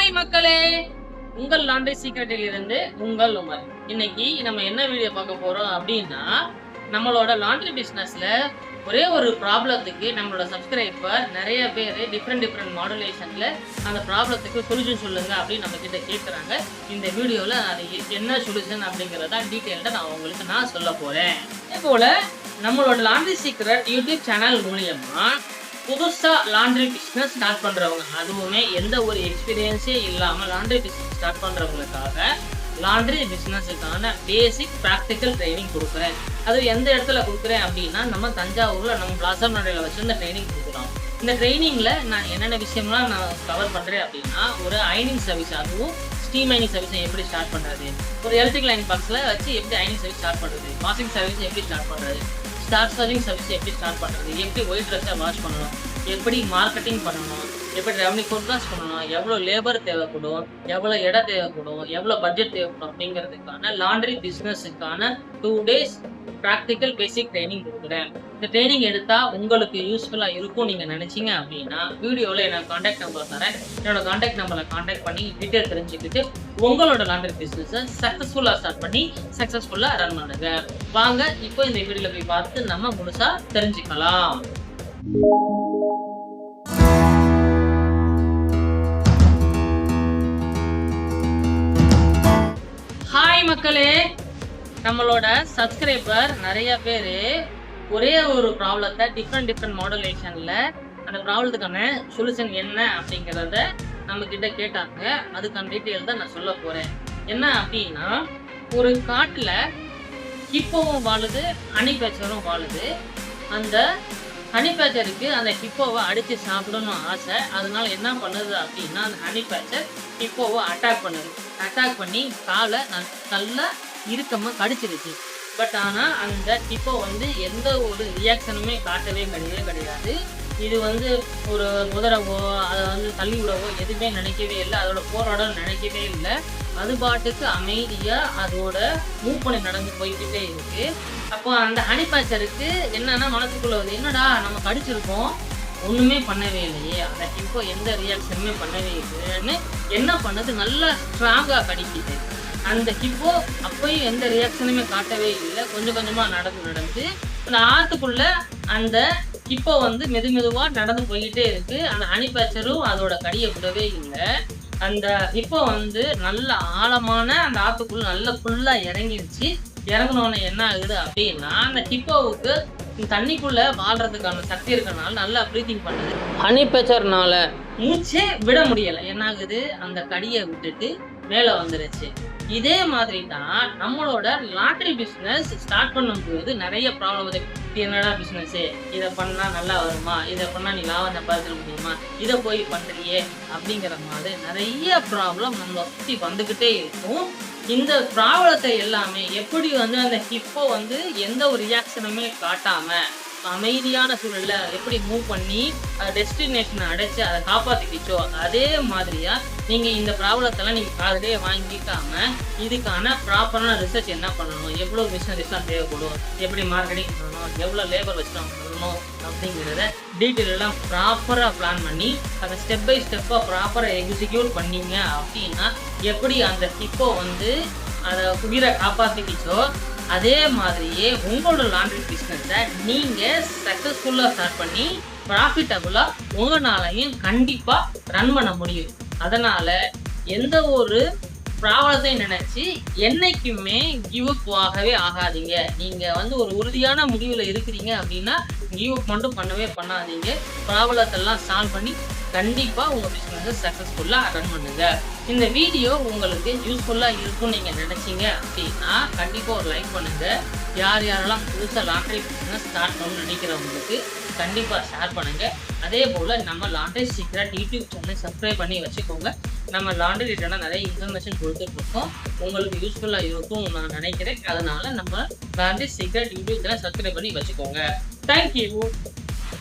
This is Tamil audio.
ஹாய் மக்களே, உங்கள் லாண்ட்ரி சீக்ரெட்டில் இருந்து உங்கள் உமர். இன்னைக்கு நம்ம என்ன வீடியோ பார்க்க போறோம் அப்படின்னா, நம்மளோட லாண்ட்ரி பிசினஸ்ல ஒரே ஒரு ப்ராப்ளத்துக்கு நம்மளோட சப்ஸ்கிரைபர் நிறைய பேர் டிஃப்ரெண்ட் மாடுலேஷன்ல அந்த ப்ராப்ளத்துக்கு சொல்யூஷன் சொல்லுங்க அப்படின்னு நம்ம கிட்ட கேட்குறாங்க. இந்த வீடியோவில் அது என்ன சொல்யூஷன் அப்படிங்கிறத டீட்டெயில்டாக நான் சொல்ல போறேன். இதே போல நம்மளோட லாண்ட்ரி சீக்ரெட் யூடியூப் சேனல் மூலியமா புதுசாக லாண்ட்ரி பிஸ்னஸ் ஸ்டார்ட் பண்ணுறவங்க, அதுவுமே எந்த ஒரு எக்ஸ்பீரியன்ஸே இல்லாமல் லாண்ட்ரி பிஸ்னஸ் ஸ்டார்ட் பண்ணுறவங்களுக்காக லாண்ட்ரி பிஸ்னஸுக்கான பேசிக் ப்ராக்டிக்கல் ட்ரைனிங் கொடுக்குறேன். அது எந்த இடத்துல கொடுக்குறேன் அப்படின்னா, நம்ம தஞ்சாவூரில் நம்ம பிளாசம் நடையில் வச்சு இந்த ட்ரைனிங் கொடுக்குறோம். இந்த ட்ரைனிங்கில் நான் என்னென்ன விஷயம்லாம் நான் கவர் பண்ணுறேன் அப்படின்னா, ஒரு அயனிங் சர்வீஸ், அதுவும் ஸ்டீம் அயனிங் சர்வீஸை எப்படி ஸ்டார்ட் பண்ணுறது, ஒரு எலக்ட்ரிக்கல் அயனிங் பாக்ஸில் வச்சு எப்படி அயனிங் சர்வீஸ் ஸ்டார்ட் பண்ணுறது, வாஷிங் சர்வீஸ் எப்படி ஸ்டார்ட் பண்ணுறது, ஸ்டார் சர்விங் சர்வீஸ் எப்படி ஸ்டார்ட் பண்ணுறது, எப்படி ஒயிட் ட்ரெஸ்ஸை வாஷ் பண்ணணும், எப்படி மார்க்கெட்டிங் பண்ணணும், எப்படி ரெவன்யூ ஃபோர்காஸ்ட் பண்ணணும், எவ்வளோ லேபர் தேவைப்படும், எவ்வளோ இடம் தேவைப்படும், எவ்வளோ பட்ஜெட் தேவைப்படும் அப்படிங்கிறதுக்கான லாண்ட்ரி பிஸ்னஸுக்கான 2 days ப்ராக்டிக்கல் பேசிக் ட்ரைனிங் கொடுக்குறேன். இந்த ட்ரைனிங் எடுத்தால் உங்களுக்கு யூஸ்ஃபுல்லாக இருக்கும் நீங்கள் நினச்சிங்க அப்படின்னா, வீடியோவில் என்னோட காண்டாக்ட் நம்பர் தரேன். என்னோட காண்டாக்ட் நம்பரில் காண்டாக்ட் பண்ணி டீட்டெயில் தெரிஞ்சுக்கிட்டு உங்களோட லாண்ட்ரி பிஸ்னஸை சக்ஸஸ்ஃபுல்லாக ஸ்டார்ட் பண்ணி சக்ஸஸ்ஃபுல்லாக ரன் பண்ணுங்க. வாங்க இப்போ இந்த வீடியோவில் போய் பார்த்து நம்ம முழுசாக தெரிஞ்சுக்கலாம். ஹாய் மக்களே, நம்மளோட சப்ஸ்கிரைபர் நிறைய பேர் ஒரே ஒரு ப்ராப்ளத்தை டிஃப்ரெண்ட் மாடுலேஷனில் அந்த ப்ராப்ளத்துக்கான சொல்யூஷன் என்ன அப்படிங்கிறத நம்ம கிட்ட கேட்டாங்க. அதுக்கான டீட்டெயில் தான் நான் சொல்ல போகிறேன். என்ன அப்படின்னா, ஒரு காட்டில் ஹிப்போவும் வாழுது, ஹனி பேச்சரும் வாழுது. அந்த ஹனி பேச்சருக்கு அந்த ஹிப்போவை அடித்து சாப்பிடணும் ஆசை. அதனால என்ன பண்ணுது அப்படின்னா, அந்த ஹனி பேச்சர் ஹிப்போவை அட்டாக் பண்ணுது. அட்டாக் பண்ணி காலை நல்லா இறுக்கமாக கடிச்சிருச்சு. பட் ஆனால் அந்த ஹிப்போ எந்த ஒரு ரியாக்ஷனுமே காட்டவே கிடையாது. இது ஒரு முதரவோ அதை தள்ளி விடவோ எதுவுமே நினைக்கவே இல்லை. அதோட போராட நினைக்கவே இல்லை. அது பாட்டுக்கு அமைதியாக அதோட மூவ் பண்ணி நடந்து போய்கிட்டே இருக்கு. அப்போ அந்த ஹனி பேச்சருக்கு என்னன்னா மனசுக்குள்ள என்னடா நம்ம கடிச்சிருக்கோம், ஒன்றுமே பண்ணவே இல்லையே, அந்த ஹிப்போ எந்த ரியாக்ஷனுமே பண்ணவே இல்லைன்னு என்ன பண்ணுது, நல்லா ஸ்ட்ராங்காக கடிக்குது. அந்த ஹிப்போ அப்பயும் எந்த ரியாக்ஷனுமே காட்டவே இல்லை. கொஞ்சமாக நடந்து அந்த ஆற்றுக்குள்ள அந்த ஹிப்போ மெதுவாக நடந்து போய்கிட்டே இருக்கு. அந்த ஹனி பேச்சரும் அதோட கடியை விடவே இல்லை. அந்த ஹிப்போ நல்ல ஆழமான அந்த ஆற்றுக்குள்ள நல்லா ஃபுல்லாக இறங்கிடுச்சு. இறங்கினோன்னு என்ன ஆகுது அப்படின்னா, அந்த ஹிப்போவுக்கு தண்ணிக்குள்ள வாழ்றதுக்கான சக்தி இருக்கனால நல்லா ப்ரீத்திங் பண்ணுது. ஹனி பேச்சர்னால மூச்சே விட முடியலை. என்ன ஆகுது, அந்த கடியை விட்டுட்டு மேலே வந்துருச்சு. இதே மாதிரி தான் நம்மளோட லாண்ட்ரி பிஸ்னஸ் ஸ்டார்ட் பண்ணும்போது நிறைய ப்ராப்ளம். என்னடா பிஸ்னஸ்ஸு, இதை பண்ணால் நல்லா வருமா, இதை பண்ணால் நீ லாபம் சம்பாதிக்க முடியுமா, இதை போய் பண்ணுறியே அப்படிங்கிற மாதிரி நிறைய ப்ராப்ளம் நம்மளை சுற்றி வந்துக்கிட்டே இருக்கும். இந்த ப்ராப்ளத்தை எல்லாமே எப்படி அந்த ஹிப்போ எந்த ஒரு ரியாக்ஷனுமே காட்டாமல் அமைதியான சூழல்ல எப்படி மூவ் பண்ணி டெஸ்டினேஷனை அடைச்சு அதை காப்பாற்றிக்கிச்சோ, அதே மாதிரியா நீங்க இந்த ப்ராப்ளத்தெல்லாம் நீங்க காலையிலேயே வாங்கிக்காம இதுக்கான ப்ராப்பரான ரிசர்ச் என்ன பண்ணணும், எவ்வளோ மிஷினரிஸ்லாம் தேவைப்படும், எப்படி மார்க்கெட்டிங் பண்ணணும், எவ்வளோ லேபர் வச்சு நம்ம பண்ணணும் அப்படிங்கிறத டீட்டெயில் எல்லாம் ப்ராப்பராக பிளான் பண்ணி அதை ஸ்டெப் பை ஸ்டெப்பாக ப்ராப்பராக எக்ஸிக்யூட் பண்ணீங்க அப்படின்னா, எப்படி அந்த ஹிப்போ அதை உயிரை காப்பாற்றிக்கிச்சோ அதே மாதிரியே உங்களோட லாண்ட்ரி பிஸ்னஸை நீங்கள் சக்ஸஸ்ஃபுல்லாக ஸ்டார்ட் பண்ணி ப்ராஃபிட்டபுளாக உங்களாலையும் கண்டிப்பாக ரன் பண்ண முடியும். அதனால் எந்த ஒரு ப்ராப்ளத்தையும் நினச்சி என்றைக்குமே கிவ் அப் ஆகவே ஆகாதீங்க. நீங்கள் ஒரு உறுதியான முடிவில் இருக்கிறீங்க அப்படின்னா கிவ் அப் மட்டும் பண்ணவே பண்ணாதீங்க. ப்ராப்ளத்தெல்லாம் சால்வ் பண்ணி கண்டிப்பாக உங்கள் பிஸ்னஸை சக்ஸஸ்ஃபுல்லாக ரன் பண்ணுங்க. இந்த வீடியோ உங்களுக்கு யூஸ்ஃபுல்லாக இருக்கும்னு நீங்கள் நினச்சிங்க அப்படின்னா கண்டிப்பாக ஒரு லைக் பண்ணுங்கள். யாரெல்லாம் புதுசாக லாண்ட்ரி பிஸ்னஸ் ஸ்டார்ட் பண்ணணும்னு நினைக்கிறவங்களுக்கு கண்டிப்பாக ஷேர் பண்ணுங்கள். அதே போல் நம்ம laundry secret YouTube channel subscribe பண்ணி வச்சுக்கோங்க. நம்ம லாண்ட்ரி ரிலேட்டடாக நிறைய இன்ஃபர்மேஷன் கொடுத்துட்ருக்கோம். உங்களுக்கு யூஸ்ஃபுல்லாக இருக்கும் நான் நினைக்கிறேன். அதனால் நம்ம laundry secret YouTube channel subscribe பண்ணி வச்சுக்கோங்க. தேங்க்யூ.